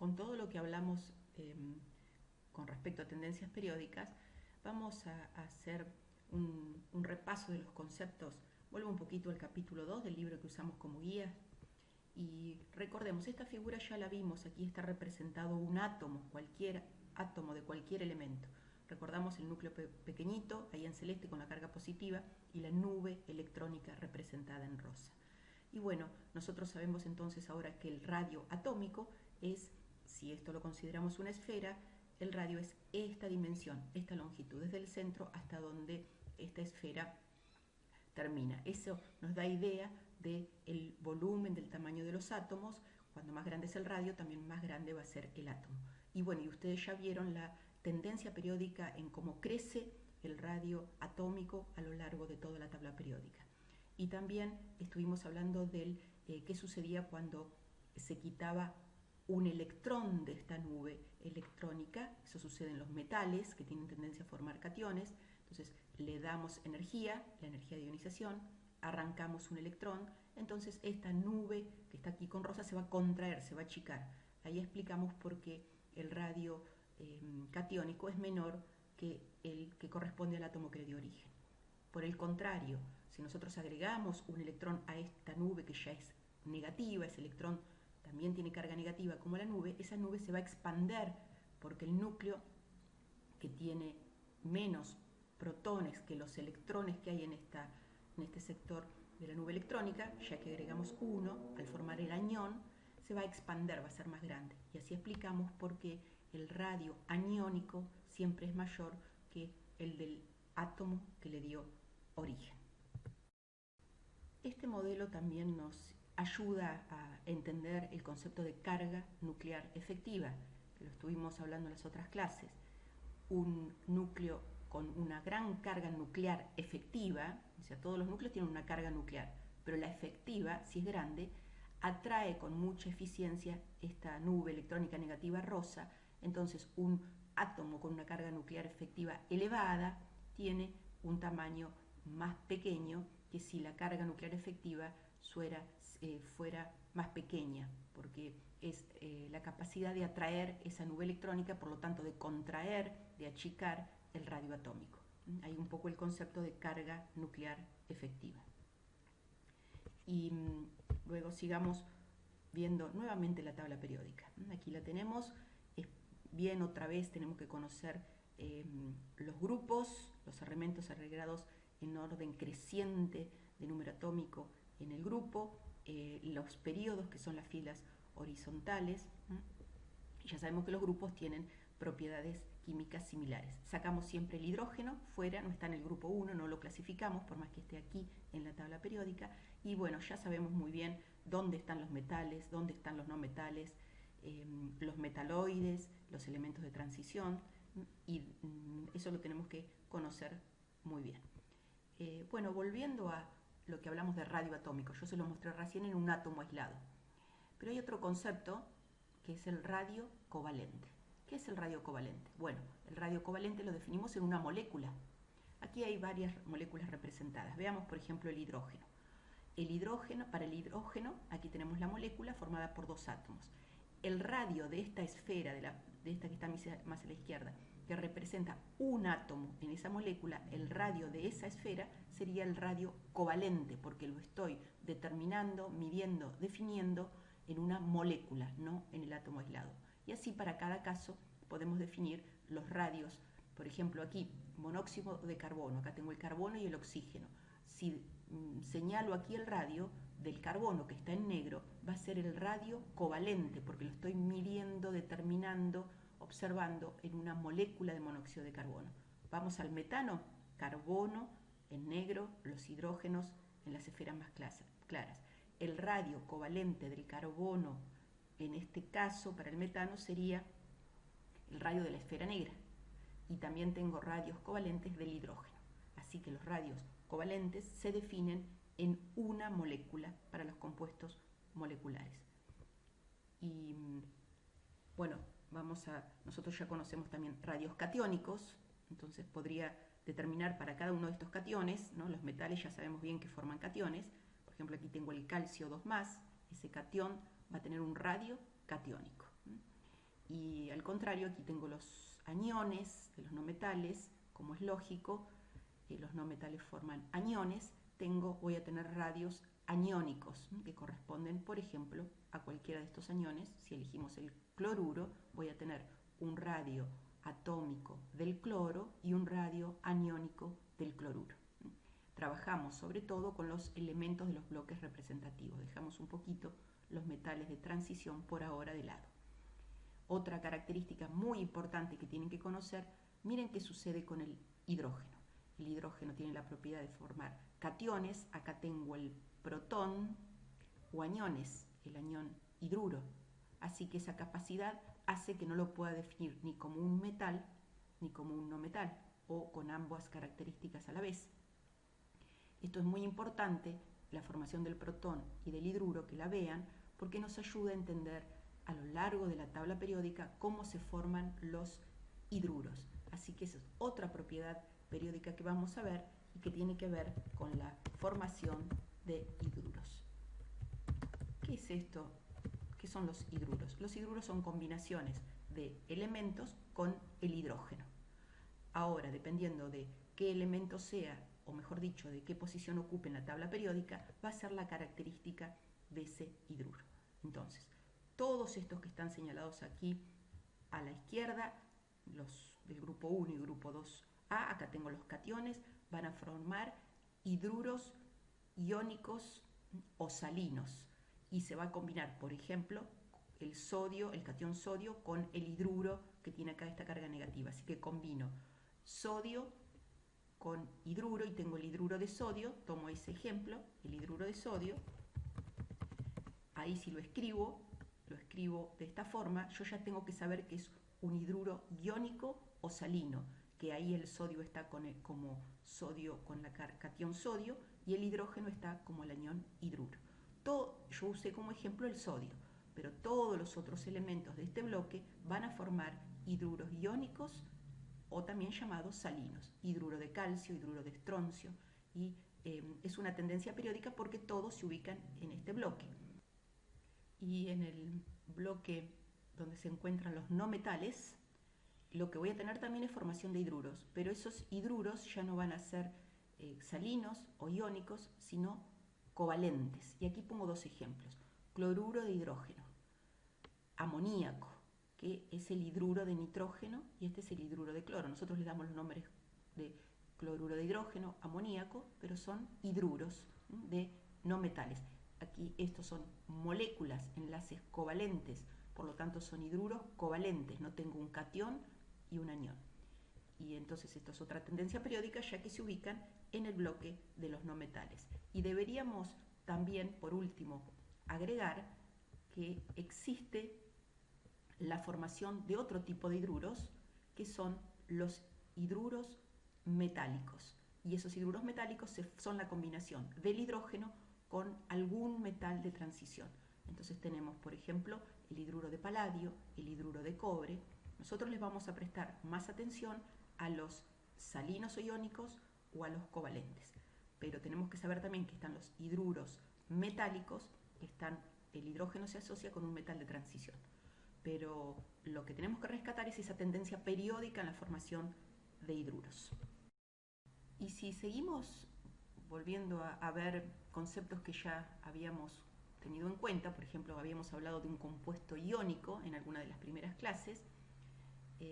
con todo lo que hablamos con respecto a tendencias periódicas, vamos a hacer un repaso de los conceptos. Vuelvo un poquito al capítulo 2 del libro que usamos como guía. Y recordemos, esta figura ya la vimos, aquí está representado un átomo, cualquier átomo de cualquier elemento. Recordamos el núcleo pequeñito, ahí en celeste con la carga positiva, y la nube electrónica representada en rosa. Y bueno, nosotros sabemos entonces ahora que el radio atómico es, si esto lo consideramos una esfera, el radio es esta dimensión, esta longitud, desde el centro hasta donde esta esfera termina. Eso nos da idea del volumen, del tamaño de los átomos. Cuando más grande es el radio, también más grande va a ser el átomo. Y bueno, y ustedes ya vieron la tendencia periódica en cómo crece el radio atómico a lo largo de toda la tabla periódica. Y también estuvimos hablando del qué sucedía cuando se quitaba un electrón de esta nube electrónica. Eso sucede en los metales, que tienen tendencia a formar cationes. Entonces le damos energía, la energía de ionización, arrancamos un electrón, entonces esta nube que está aquí con rosa se va a contraer, se va a achicar. Ahí explicamos por qué el radio catiónico es menor que el que corresponde al átomo que le dio origen. Por el contrario, si nosotros agregamos un electrón a esta nube que ya es negativa, ese electrón también tiene carga negativa como la nube, esa nube se va a expander porque el núcleo, que tiene menos protones que los electrones que hay en este sector de la nube electrónica, ya que agregamos uno, al formar el anión, se va a expander, va a ser más grande. Y así explicamos por qué el radio aniónico siempre es mayor que el del átomo que le dio origen. Este modelo también nos ayuda a entender el concepto de carga nuclear efectiva, que lo estuvimos hablando en las otras clases. Un núcleo con una gran carga nuclear efectiva, o sea, todos los núcleos tienen una carga nuclear, pero la efectiva, si es grande, atrae con mucha eficiencia esta nube electrónica negativa rosa. Entonces un átomo con una carga nuclear efectiva elevada tiene un tamaño más pequeño que si la carga nuclear efectiva fuera más pequeña, porque es la capacidad de atraer esa nube electrónica, por lo tanto de contraer, de achicar el radio atómico. Hay un poco el concepto de carga nuclear efectiva. Y luego sigamos viendo nuevamente la tabla periódica. Aquí la tenemos. Bien, otra vez tenemos que conocer los grupos, los elementos agregados en orden creciente de número atómico en el grupo, los periodos, que son las filas horizontales. Ya sabemos que los grupos tienen propiedades químicas similares. Sacamos siempre el hidrógeno fuera, no está en el grupo 1, no lo clasificamos, por más que esté aquí en la tabla periódica. Y bueno, ya sabemos muy bien dónde están los metales, dónde están los no metales, los metaloides, los elementos de transición, y eso lo tenemos que conocer muy bien. Bueno, volviendo a lo que hablamos de radio atómico, yo se lo mostré recién en un átomo aislado. Pero hay otro concepto que es el radio covalente. ¿Qué es el radio covalente? Bueno, el radio covalente lo definimos en una molécula. Aquí hay varias moléculas representadas. Veamos, por ejemplo, el hidrógeno. Para el hidrógeno, aquí tenemos la molécula formada por dos átomos. El radio de esta esfera, de esta que está más a la izquierda, que representa un átomo en esa molécula, el radio de esa esfera sería el radio covalente, porque lo estoy determinando, midiendo, definiendo en una molécula, no en el átomo aislado. Y así para cada caso podemos definir los radios. Por ejemplo, aquí, monóxido de carbono, acá tengo el carbono y el oxígeno. Si señalo aquí el radio del carbono que está en negro, va a ser el radio covalente, porque lo estoy midiendo, determinando, observando en una molécula de monóxido de carbono. Vamos al metano, carbono en negro, los hidrógenos en las esferas más claras. El radio covalente del carbono, en este caso para el metano, sería el radio de la esfera negra. Y también tengo radios covalentes del hidrógeno. Así que los radios covalentes se definen en una molécula para los compuestos moleculares. Y bueno, nosotros ya conocemos también radios catiónicos, entonces podría determinar para cada uno de estos cationes, ¿no? Los metales ya sabemos bien que forman cationes. Por ejemplo, aquí tengo el calcio 2+, ese catión va a tener un radio catiónico. Y al contrario, aquí tengo los aniones de los no metales, como es lógico, los no metales forman aniones, voy a tener radios aniónicos, que corresponden, por ejemplo, a cualquiera de estos aniones. Si elegimos el cloruro, voy a tener un radio atómico del cloro y un radio aniónico del cloruro. Trabajamos sobre todo con los elementos de los bloques representativos. Dejamos un poquito los metales de transición por ahora de lado. Otra característica muy importante que tienen que conocer, miren qué sucede con el hidrógeno. El hidrógeno tiene la propiedad de formar cationes. Acá tengo el protón, o aniones, el anión hidruro. Así que esa capacidad hace que no lo pueda definir ni como un metal ni como un no metal, o con ambas características a la vez. Esto es muy importante, la formación del protón y del hidruro, que la vean, porque nos ayuda a entender a lo largo de la tabla periódica cómo se forman los hidruros. Así que esa es otra propiedad periódica que vamos a ver y que tiene que ver con la formación de hidruros. ¿Qué es esto? ¿Qué son los hidruros? Los hidruros son combinaciones de elementos con el hidrógeno. Ahora, dependiendo de qué elemento sea, o mejor dicho, de qué posición ocupe en la tabla periódica, va a ser la característica de ese hidruro. Entonces, todos estos que están señalados aquí a la izquierda, los del grupo 1 y grupo 2A, acá tengo los cationes, van a formar hidruros iónicos o salinos, y se va a combinar, por ejemplo, el sodio, el catión sodio, con el hidruro que tiene acá esta carga negativa. Así que combino sodio con hidruro y tengo el hidruro de sodio. Tomo ese ejemplo, el hidruro de sodio. Ahí si lo escribo de esta forma. Yo ya tengo que saber que es un hidruro iónico o salino, que ahí el sodio está como sodio con la catión sodio y el hidrógeno está como el anión hidruro. Yo usé como ejemplo el sodio, pero todos los otros elementos de este bloque van a formar hidruros iónicos o también llamados salinos, hidruro de calcio, hidruro de estroncio, y es una tendencia periódica porque todos se ubican en este bloque. Y en el bloque donde se encuentran los no metales, lo que voy a tener también es formación de hidruros, pero esos hidruros ya no van a ser salinos o iónicos, sino covalentes. Y aquí pongo dos ejemplos: cloruro de hidrógeno, amoníaco, que es el hidruro de nitrógeno, y este es el hidruro de cloro. Nosotros le damos los nombres de cloruro de hidrógeno, amoníaco, pero son hidruros de no metales. Aquí estos son moléculas, enlaces covalentes, por lo tanto son hidruros covalentes, no tengo un catión y un anión. Y entonces esto es otra tendencia periódica, ya que se ubican en el bloque de los no metales. Y deberíamos también, por último, agregar que existe la formación de otro tipo de hidruros, que son los hidruros metálicos. Y esos hidruros metálicos son la combinación del hidrógeno con algún metal de transición. Entonces tenemos, por ejemplo, el hidruro de paladio, el hidruro de cobre. Nosotros les vamos a prestar más atención a los salinos o iónicos o a los covalentes. Pero tenemos que saber también que están los hidruros metálicos, el hidrógeno se asocia con un metal de transición. Pero lo que tenemos que rescatar es esa tendencia periódica en la formación de hidruros. Y si seguimos volviendo a ver conceptos que ya habíamos tenido en cuenta, por ejemplo, habíamos hablado de un compuesto iónico en alguna de las primeras clases.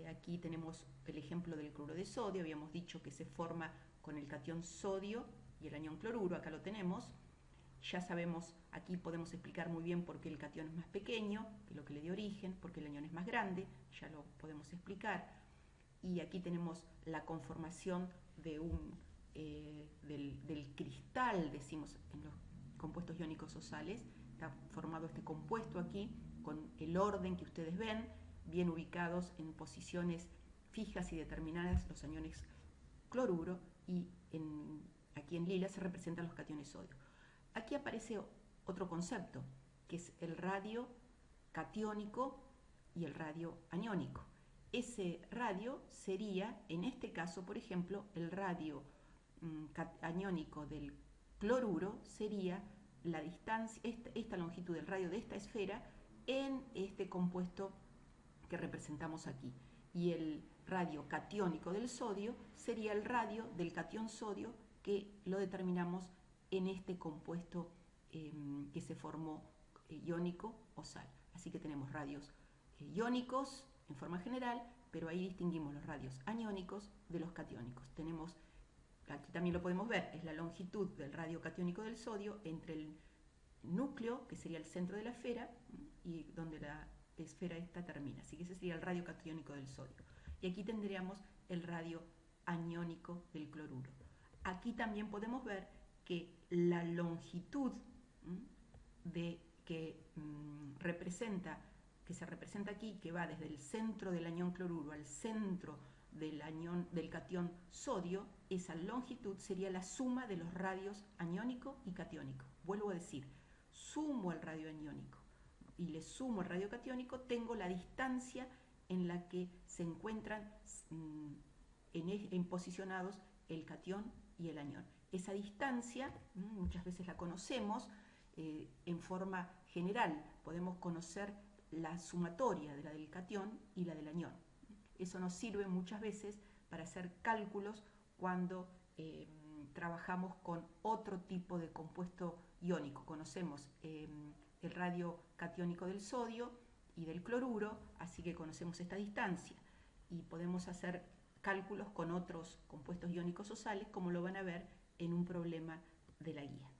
Aquí tenemos el ejemplo del cloruro de sodio. Habíamos dicho que se forma con el catión sodio y el anión cloruro. Acá lo tenemos. Ya sabemos, aquí podemos explicar muy bien por qué el catión es más pequeño que lo que le dio origen, porque el anión es más grande, ya lo podemos explicar. Y aquí tenemos la conformación de del cristal, decimos en los compuestos iónicos o sales. Está formado este compuesto aquí con el orden que ustedes ven, bien ubicados en posiciones fijas y determinadas los aniones cloruro, y aquí en lila se representan los cationes sodio. Aquí aparece otro concepto, que es el radio catiónico y el radio aniónico. Ese radio sería, en este caso, por ejemplo, el radio aniónico del cloruro sería la distancia, esta longitud del radio de esta esfera en este compuesto que representamos aquí. Y el radio catiónico del sodio sería el radio del catión sodio, que lo determinamos en este compuesto que se formó iónico o sal. Así que tenemos radios iónicos en forma general, pero ahí distinguimos los radios aniónicos de los catiónicos. Tenemos, aquí también lo podemos ver, es la longitud del radio catiónico del sodio entre el núcleo, que sería el centro de la esfera, y donde la esfera esta termina. Así que ese sería el radio catiónico del sodio. Y aquí tendríamos el radio aniónico del cloruro. Aquí también podemos ver que la longitud que se representa aquí, que va desde el centro del anión cloruro al centro del catión sodio, esa longitud sería la suma de los radios aniónico y catiónico. Vuelvo a decir, sumo el radio aniónico y le sumo el radio catiónico, tengo la distancia en la que se encuentran posicionados el catión y el anión. Esa distancia muchas veces la conocemos en forma general. Podemos conocer la sumatoria de la del catión y la del anión. Eso nos sirve muchas veces para hacer cálculos cuando trabajamos con otro tipo de compuesto iónico. Conocemos el radio catiónico del sodio y del cloruro, así que conocemos esta distancia y podemos hacer cálculos con otros compuestos iónicos o sales, como lo van a ver en un problema de la guía.